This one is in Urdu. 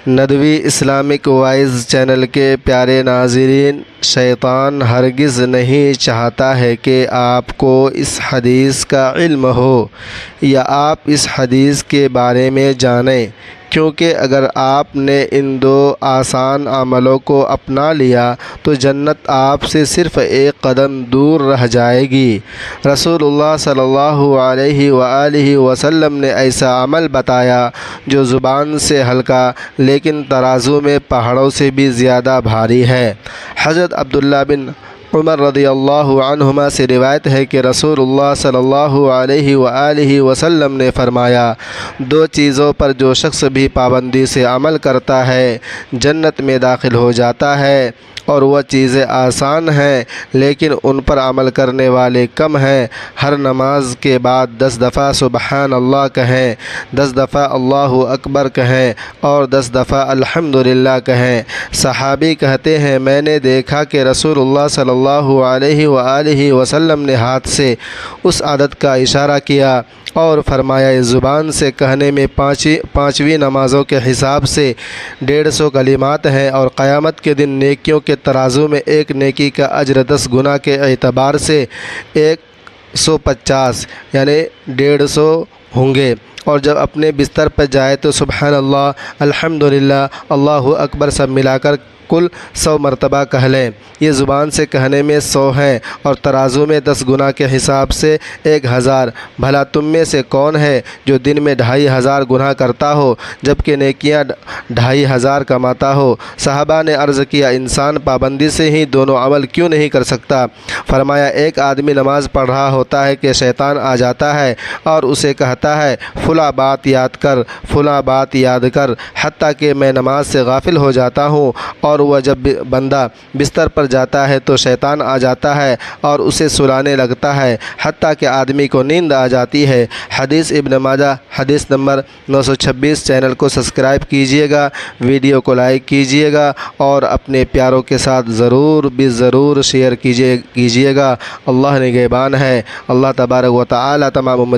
ندوی اسلامک وائز چینل کے پیارے ناظرین، شیطان ہرگز نہیں چاہتا ہے کہ آپ کو اس حدیث کا علم ہو یا آپ اس حدیث کے بارے میں جانیں، کیونکہ اگر آپ نے ان دو آسان عملوں کو اپنا لیا تو جنت آپ سے صرف ایک قدم دور رہ جائے گی۔ رسول اللہ صلی اللہ علیہ وآلہ وسلم نے ایسا عمل بتایا جو زبان سے ہلکا لیکن ترازو میں پہاڑوں سے بھی زیادہ بھاری ہے۔ حضرت عبداللہ بن عمر رضی اللہ عنہما سے روایت ہے کہ رسول اللہ صلی اللہ علیہ وآلہ وسلم نے فرمایا، دو چیزوں پر جو شخص بھی پابندی سے عمل کرتا ہے جنت میں داخل ہو جاتا ہے، اور وہ چیزیں آسان ہیں لیکن ان پر عمل کرنے والے کم ہیں۔ ہر نماز کے بعد 10 دفعہ سبحان اللہ کہیں، 10 دفعہ اللہ اکبر کہیں اور 10 دفعہ الحمدللہ کہیں۔ صحابی کہتے ہیں، میں نے دیکھا کہ رسول اللہ صلی اللہ علیہ وآلہ وسلم نے ہاتھ سے اس عدد کا اشارہ کیا اور فرمایا، اس زبان سے کہنے میں پانچویں نمازوں کے حساب سے 150 کلمات ہیں، اور قیامت کے دن نیکیوں کے ترازو میں ایک نیکی کا اجر 10 گنا کے اعتبار سے 150 یعنی 150 ہوں گے۔ اور جب اپنے بستر پر جائے تو سبحان اللہ، الحمدللہ، اللہ اکبر سب ملا کر کل 100 مرتبہ کہہ لیں۔ یہ زبان سے کہنے میں 100 ہیں اور ترازو میں 10 گنا کے حساب سے 1000۔ بھلا تم میں سے کون ہے جو دن میں 2500 گناہ کرتا ہو جبکہ نیکیاں 2500 کماتا ہو؟ صحابہ نے عرض کیا، انسان پابندی سے ہی دونوں عمل کیوں نہیں کر سکتا؟ فرمایا، ایک آدمی نماز پڑھ رہا ہوتا ہے کہ شیطان آ جاتا ہے اور اسے کہتا ہے، فلاں بات یاد کر، فلاں بات یاد کر، حتیٰ کہ میں نماز سے غافل ہو جاتا ہوں، اور وہ جب بندہ بستر پر جاتا ہے تو شیطان آ جاتا ہے اور اسے سلانے لگتا ہے حتیٰ کہ آدمی کو نیند آ جاتی ہے۔ حدیث ابن ماجہ، حدیث نمبر 926۔ چینل کو سبسکرائب کیجئے گا، ویڈیو کو لائک کیجئے گا اور اپنے پیاروں کے ساتھ ضرور شیئر کیجئے گا۔ اللہ نگہبان ہے۔ اللہ تبارک و تعالی تمام